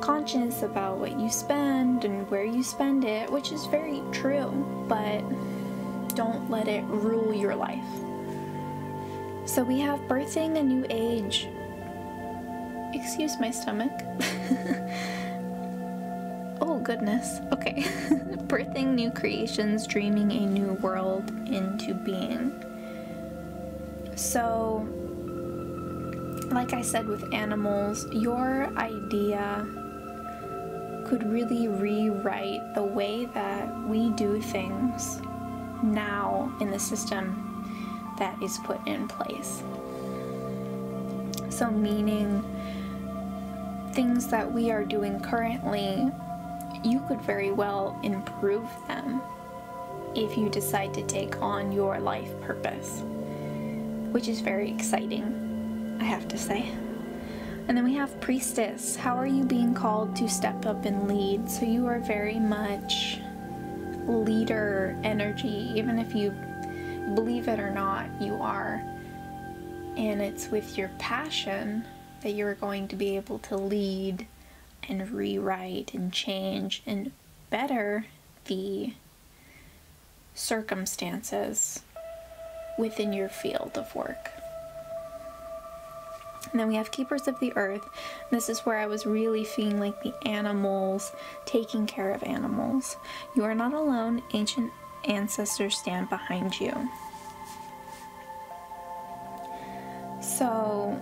S1: conscious about what you spend and where you spend it, which is very true, but don't let it rule your life. So we have birthing a new age. Excuse my stomach. Oh goodness, okay. Birthing new creations, dreaming a new world into being. So, like I said with animals, your idea could really rewrite the way that we do things now in the system that is put in place. So meaning things that we are doing currently, you could very well improve them if you decide to take on your life purpose, which is very exciting, I have to say. And then we have priestess. How are you being called to step up and lead? So you are very much leader energy, even if you believe it or not, you are. And it's with your passion that you're going to be able to lead and rewrite and change and better the circumstances within your field of work. And then we have keepers of the earth. This is where I was really feeling like the animals, taking care of animals. You are not alone. Ancient ancestors stand behind you. So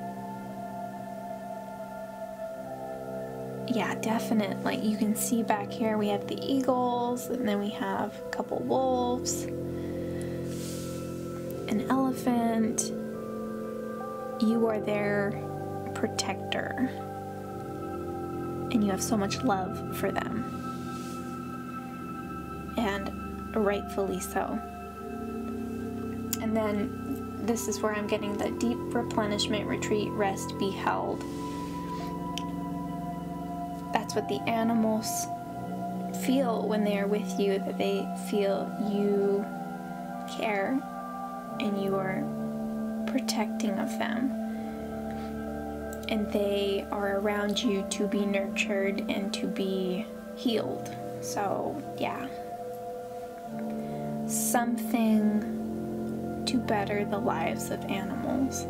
S1: yeah, definite. Like, you can see back here we have the eagles, and then we have a couple wolves, an elephant. you are their protector and you have so much love for them, and rightfully so. And then this is where I'm getting the deep replenishment, retreat, rest, be held. That's what the animals feel when they are with you, that they feel you care and you are protecting of them, and they are around you to be nurtured and to be healed. So yeah, something to better the lives of animals.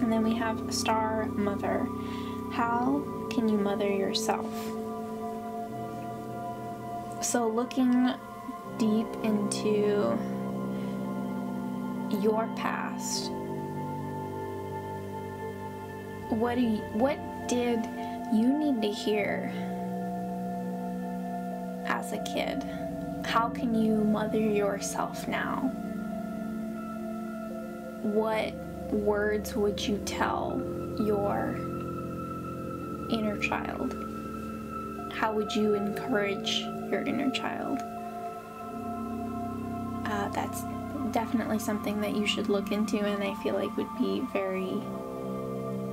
S1: And then we have Star Mother. How can you mother yourself? So looking deep into your past, what did you need to hear as a kid? How can you mother yourself now? What words would you tell your inner child? How would you encourage your inner child? That's definitely something that you should look into, and I feel like would be very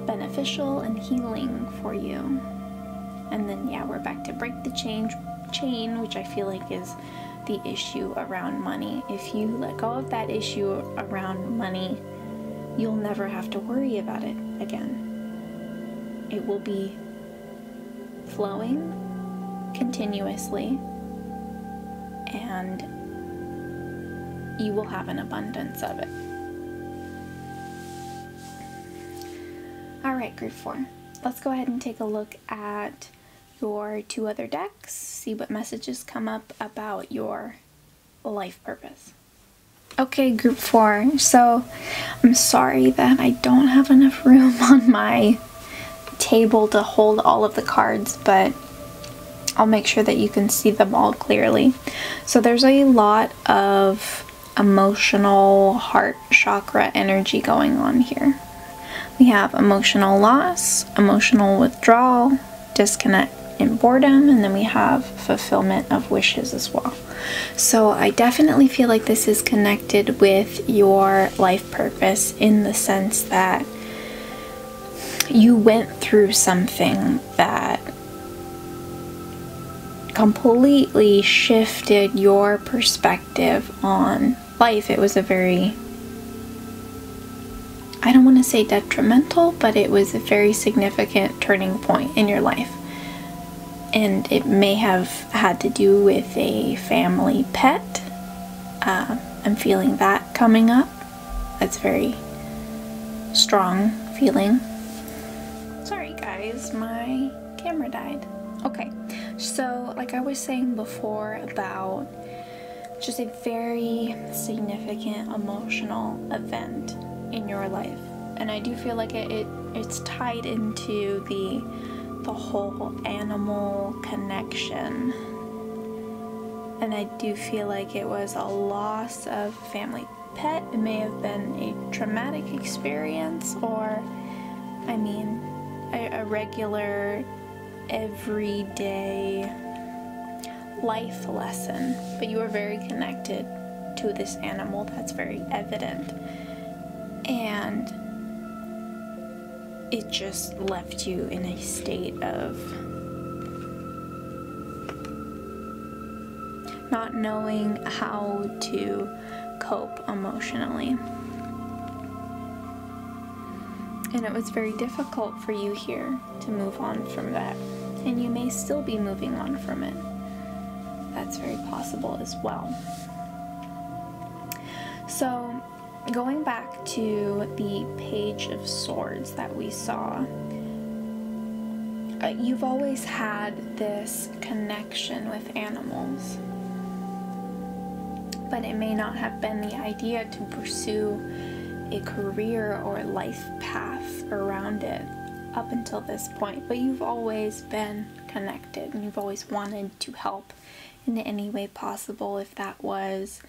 S1: beneficial and healing for you. And then yeah, we're back to break the chain, which I feel like is the issue around money. If you let go of that issue around money, you'll never have to worry about it again. It will be flowing continuously, and you will have an abundance of it. Alright, group 4. Let's go ahead and take a look at your 2 other decks, see what messages come up about your life purpose. Okay, group 4. So I'm sorry that I don't have enough room on my table to hold all of the cards, but I'll make sure that you can see them all clearly. So there's a lot of emotional heart chakra energy going on here. We have emotional loss, emotional withdrawal, disconnect and boredom, and then we have fulfillment of wishes as well. So I definitely feel like this is connected with your life purpose, in the sense that you went through something that completely shifted your perspective on life. It was a very, I don't want to say detrimental, but it was a very significant turning point in your life. And it may have had to do with a family pet. I'm feeling that coming up. That's very strong feeling. Sorry guys, my camera died. Okay, so like I was saying before about just a very significant emotional event in your life, and I do feel like it's tied into the whole animal connection, and I do feel like it was a loss of family pet. It may have been a traumatic experience, or I mean a regular everyday life lesson, but you are very connected to this animal. That's very evident, and it just left you in a state of not knowing how to cope emotionally. And it was very difficult for you here to move on from that. And you may still be moving on from it. That's very possible as well. So, going back to the Page of Swords that we saw, you've always had this connection with animals, but it may not have been the idea to pursue a career or life path around it up until this point. But you've always been connected, and you've always wanted to help in any way possible, if that was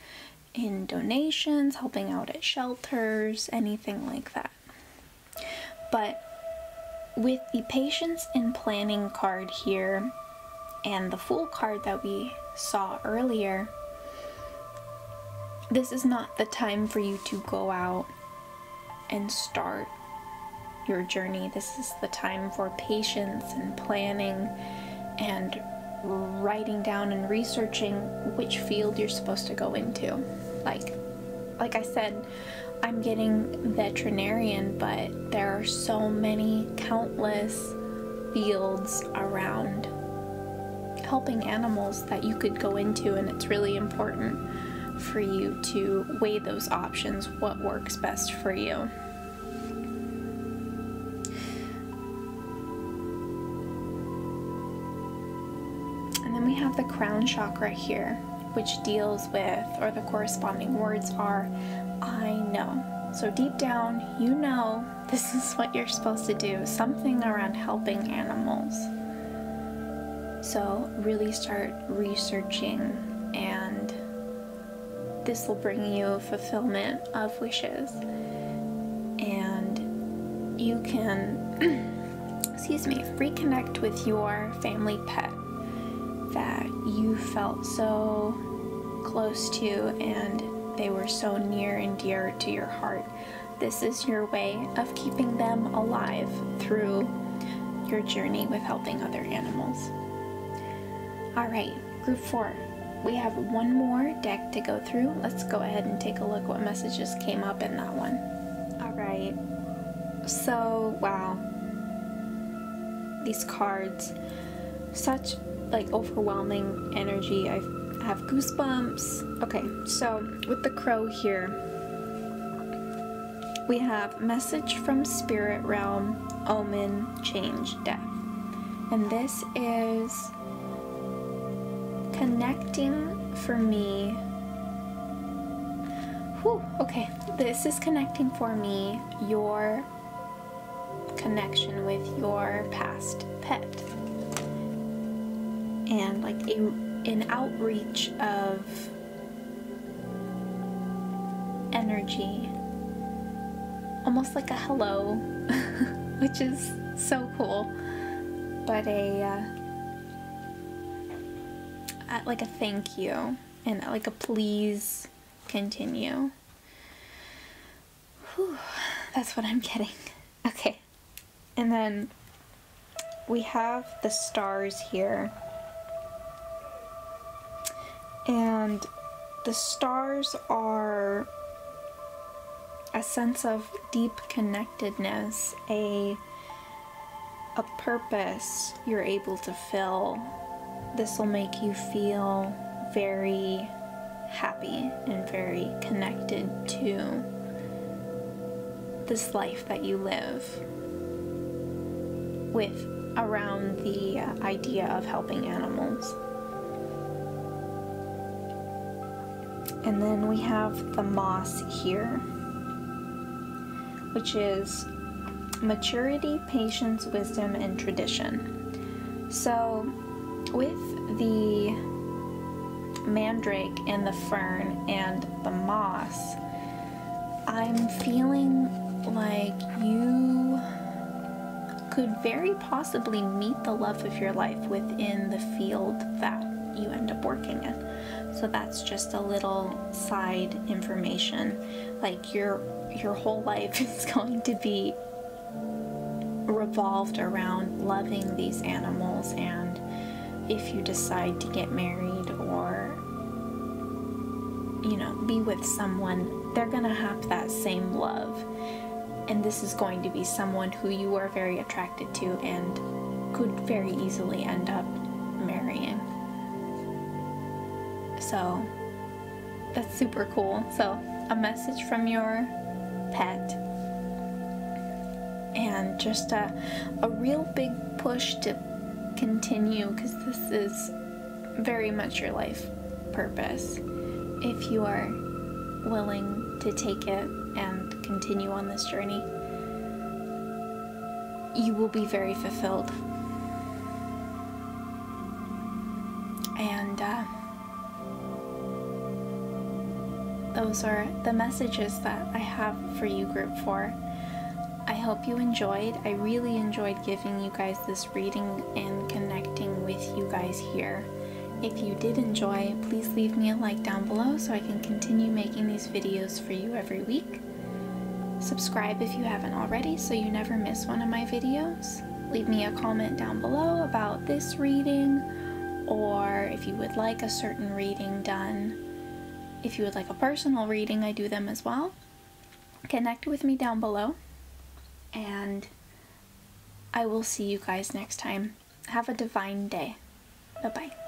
S1: in donations, helping out at shelters, anything like that. But with the patience and planning card here and the Fool card that we saw earlier, this is not the time for you to go out and start your journey. This is the time for patience and planning and writing down and researching which field you're supposed to go into. Like I said, I'm getting veterinarian, but there are so many countless fields around helping animals that you could go into, and it's really important for you to weigh those options, what works best for you. And then we have the crown chakra here, which deals with, or the corresponding words are, I know. So deep down, you know this is what you're supposed to do, something around helping animals. So really start researching, and this will bring you fulfillment of wishes. And you can, excuse me, reconnect with your family pet that you felt so close to, and they were so near and dear to your heart. This is your way of keeping them alive through your journey with helping other animals. All right, group 4. We have one more deck to go through. Let's go ahead and take a look what messages came up in that one. All right, so wow, these cards, such like overwhelming energy. I have goosebumps. Okay, so with the crow here, we have message from spirit realm, omen, change, death. And this is connecting for me. Whew, okay, this is connecting for me your connection with your past pet, and like an outreach of energy, almost like a hello, which is so cool, but like a thank you and like a please continue. Whew, that's what I'm getting. Okay, and then we have the stars here, and the stars are a sense of deep connectedness, a purpose you're able to fill. This will make you feel very happy and very connected to this life that you live with around the idea of helping animals. And then we have the moss here, which is maturity, patience, wisdom, and tradition. So with the mandrake and the fern and the moss, I'm feeling like you could very possibly meet the love of your life within the field that you end up working in. So that's just a little side information. Like your whole life is going to be revolved around loving these animals, and if you decide to get married or, you know, be with someone, they're gonna have that same love. And this is going to be someone who you are very attracted to and could very easily end up marrying. So that's super cool. So a message from your pet, and just a real big push to continue, because this is very much your life purpose. If you are willing to take it and continue on this journey, you will be very fulfilled. And those are the messages that I have for you, Group 4. I hope you enjoyed. I really enjoyed giving you guys this reading and connecting with you guys here. If you did enjoy, please leave me a like down below so I can continue making these videos for you every week. Subscribe if you haven't already so you never miss one of my videos. Leave me a comment down below about this reading, or if you would like a certain reading done. If you would like a personal reading, I do them as well. Connect with me down below, and I will see you guys next time. Have a divine day. Bye-bye.